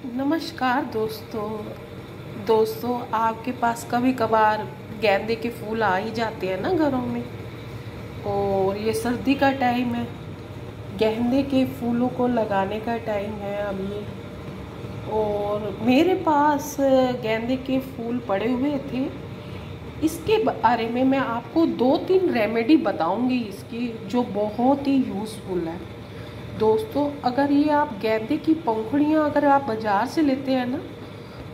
नमस्कार दोस्तों। आपके पास कभी कभार गेंदे के फूल आ ही जाते हैं ना घरों में। और ये सर्दी का टाइम है, गेंदे के फूलों को लगाने का टाइम है अब ये। और मेरे पास गेंदे के फूल पड़े हुए थे। इसके बारे में मैं आपको 2-3 रेमेडी बताऊंगी इसकी, जो बहुत ही यूज़फुल है दोस्तों। अगर ये आप गेंदे की पंखुड़ियाँ अगर आप बाज़ार से लेते हैं ना,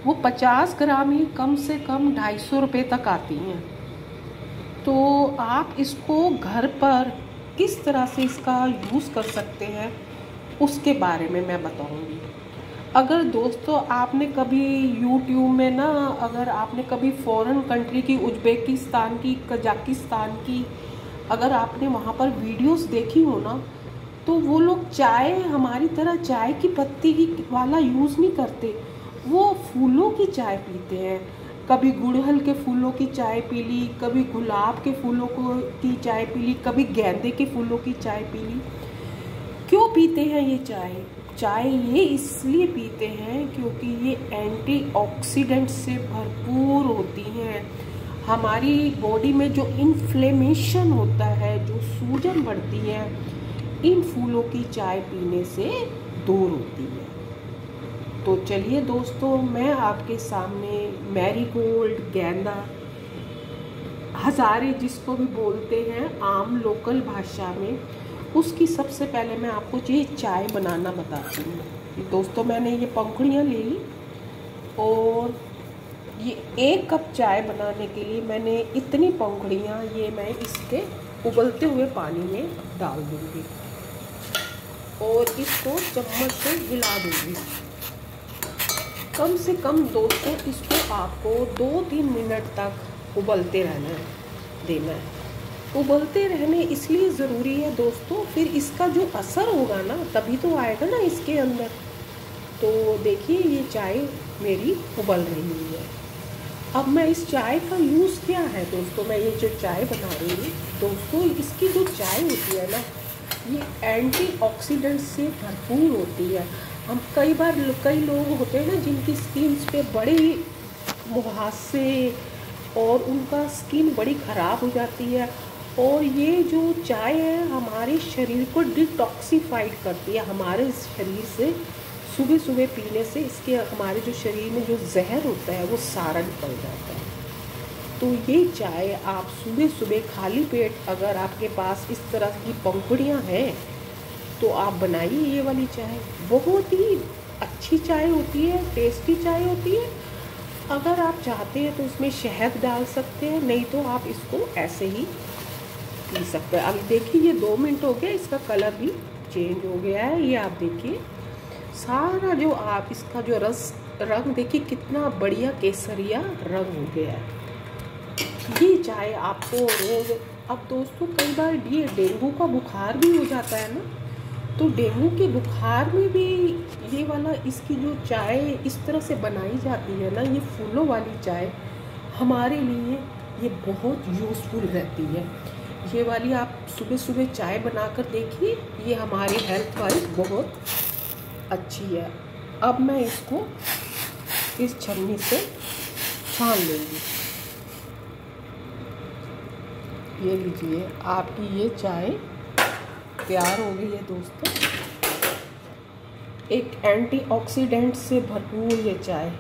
वो 50 ग्राम ही कम से कम 250 रुपये तक आती हैं। तो आप इसको घर पर किस तरह से इसका यूज़ कर सकते हैं उसके बारे में मैं बताऊंगी। अगर दोस्तों आपने कभी यूट्यूब में ना, अगर आपने कभी फॉरेन कंट्री की, उज़्बेकिस्तान की, कजाकिस्तान की, अगर आपने वहाँ पर वीडियोस देखी हो ना, तो वो लोग चाय हमारी तरह चाय की पत्ती की वाला यूज़ नहीं करते, वो फूलों की चाय पीते हैं। कभी गुड़हल के फूलों की चाय पी ली, कभी गुलाब के फूलों की चाय पी ली, कभी गेंदे के फूलों की चाय पी ली। क्यों पीते हैं ये चाय ये इसलिए पीते हैं क्योंकि ये एंटीऑक्सीडेंट से भरपूर होती हैं। हमारी बॉडी में जो इन्फ्लेमेशन होता है, जो सूजन बढ़ती है, इन फूलों की चाय पीने से दूर होती है। तो चलिए दोस्तों, मैं आपके सामने मैरीगोल्ड, गेंदा, हजारे जिसको भी बोलते हैं आम लोकल भाषा में, उसकी सबसे पहले मैं आपको ये चाय बनाना बताती हूँ। दोस्तों मैंने ये पंखुड़ियाँ ले ली और ये 1 कप चाय बनाने के लिए मैंने इतनी पंखुड़ियाँ ये मैं इसके उबलते हुए पानी में डाल दूँगी और इसको चम्मच से हिला दूँगी। कम से कम दोस्तों इसको आपको 2-3 मिनट तक उबलते देना है। उबलते रहने इसलिए ज़रूरी है दोस्तों, फिर इसका जो असर होगा ना तभी तो आएगा ना इसके अंदर। तो देखिए ये चाय मेरी उबल रही है। अब मैं इस चाय का यूज़ क्या है दोस्तों, मैं ये जो चाय बना रही हूँ दोस्तों, इसकी जो चाय होती है ना, ये एंटीऑक्सीडेंट से भरपूर होती है। हम कई लोग होते हैं ना जिनकी स्किन पे बड़े मुहासे और उनका स्किन बड़ी ख़राब हो जाती है, और ये जो चाय है हमारे शरीर को डिटॉक्सिफाइड करती है। हमारे शरीर से सुबह सुबह पीने से इसके हमारे जो शरीर में जो जहर होता है वो सारा निकल जाता है। तो ये चाय आप सुबह सुबह खाली पेट, अगर आपके पास इस तरह की पंखुड़ियाँ हैं तो आप बनाइए ये वाली चाय। बहुत ही अच्छी चाय होती है, टेस्टी चाय होती है। अगर आप चाहते हैं तो इसमें शहद डाल सकते हैं, नहीं तो आप इसको ऐसे ही पी सकते हैं। अभी देखिए ये 2 मिनट हो गया, इसका कलर भी चेंज हो गया है। ये आप देखिए सारा जो आप इसका जो रंग देखिए कितना बढ़िया केसरिया रंग हो गया है। ये चाय आपको रोज, अब दोस्तों कई बार ये डेंगू का बुखार भी हो जाता है ना, तो डेंगू के बुखार में भी ये वाला इसकी जो चाय इस तरह से बनाई जाती है ना, ये फूलों वाली चाय हमारे लिए ये बहुत यूज़फुल रहती है। ये वाली आप सुबह सुबह चाय बनाकर देखिए, ये हमारी हेल्थ वाइज बहुत अच्छी है। अब मैं इसको इस छन्नी से छान लूँगी। ये लीजिए आपकी ये चाय तैयार हो गई है दोस्तों। एक एंटीऑक्सीडेंट से भरपूर ये चाय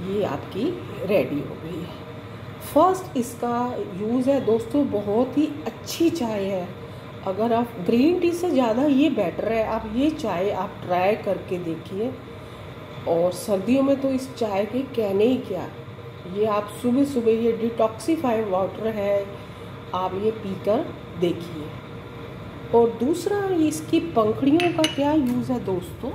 ये आपकी रेडी हो गई है। फर्स्ट इसका यूज़ है दोस्तों, बहुत ही अच्छी चाय है। अगर आप ग्रीन टी से ज़्यादा ये बेटर है। आप ये चाय आप ट्राई करके देखिए। और सर्दियों में तो इस चाय के कहने ही क्या, ये आप सुबह सुबह ये डिटॉक्सिफाइड वाटर है, आप ये पीकर देखिए। और दूसरा इसकी पंखुड़ियों का क्या यूज़ है दोस्तों,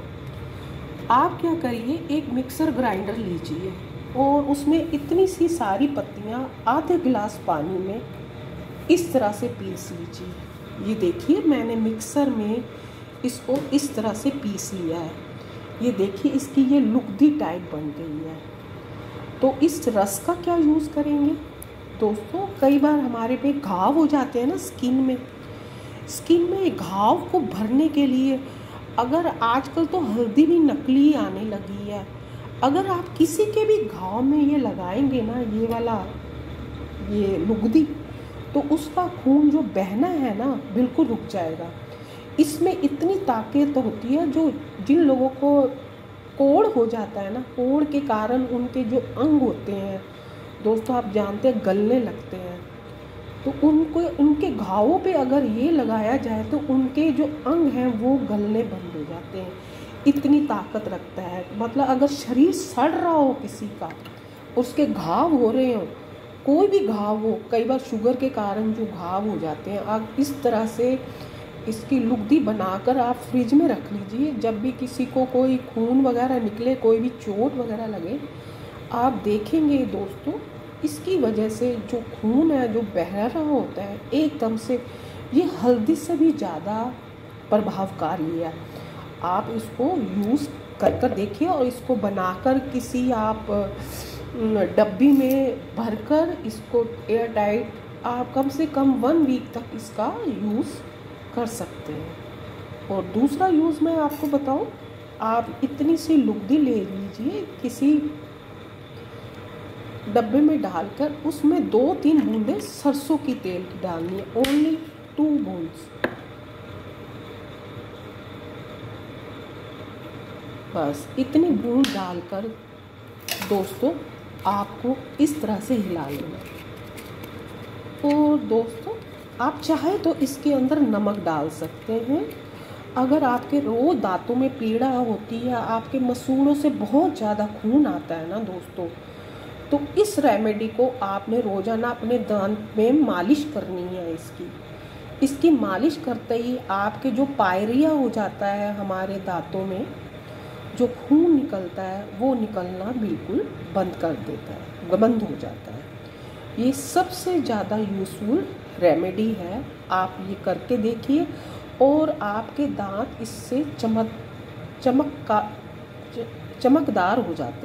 आप क्या करिए, एक मिक्सर ग्राइंडर लीजिए और उसमें इतनी सी सारी पत्तियाँ आधे गिलास पानी में इस तरह से पीस लीजिए। ये देखिए मैंने मिक्सर में इसको इस तरह से पीस लिया है। ये देखिए इसकी ये लुगदी टाइप बन गई है। तो इस रस का क्या यूज़ करेंगे दोस्तों, कई बार हमारे पे घाव हो जाते हैं ना स्किन में घाव को भरने के लिए अगर आजकल तो हल्दी भी नकली आने लगी है, अगर आप किसी के भी घाव में ये लगाएंगे ना, ये वाला ये लुगदी, तो उसका खून जो बहना है ना बिल्कुल रुक जाएगा। इसमें इतनी ताकत होती है, जो जिन लोगों को कोढ़ हो जाता है ना, कोढ़ के कारण उनके जो अंग होते हैं दोस्तों, आप जानते हैं गलने लगते हैं, तो उनको उनके घावों पे अगर ये लगाया जाए तो उनके जो अंग हैं वो गलने बंद हो जाते हैं। इतनी ताकत रखता है। मतलब अगर शरीर सड़ रहा हो किसी का, उसके घाव हो रहे हो, कोई भी घाव हो, कई बार शुगर के कारण जो घाव हो जाते हैं, आप इस तरह से इसकी लुगदी बनाकर आप फ्रिज में रख लीजिए। जब भी किसी को कोई खून वगैरह निकले, कोई भी चोट वगैरह लगे, आप देखेंगे दोस्तों, इसकी वजह से जो खून है जो बह रहा होता है एकदम से, ये हल्दी से भी ज़्यादा प्रभावकारी है। आप इसको यूज़ कर देखिए और इसको बनाकर किसी आप डब्बी में भरकर इसको एयर टाइट आप कम से कम 1 वीक तक इसका यूज़ कर सकते हैं। और दूसरा यूज़ मैं आपको बताऊं, आप इतनी सी लुगदी ले लीजिए, किसी डब्बे में डालकर उसमें 2-3 बूंदें सरसों की तेल की डालनी है, ओनली 2 बूंद, बस इतनी बूंद डालकर दोस्तों आपको इस तरह से हिला लेना। और दोस्तों आप चाहे तो इसके अंदर नमक डाल सकते हैं। अगर आपके रोज़ दांतों में पीड़ा होती है, आपके मसूड़ों से बहुत ज़्यादा खून आता है ना दोस्तों, तो इस रेमेडी को आपने रोज़ाना अपने दांत में मालिश करनी है। इसकी मालिश करते ही आपके जो पायरिया हो जाता है, हमारे दांतों में जो खून निकलता है वो निकलना बिल्कुल बंद कर देता है, बंद हो जाता है। ये सबसे ज़्यादा यूज़फुल रेमेडी है। आप ये करके देखिए और आपके दांत इससे चमकदार हो जाते हैं।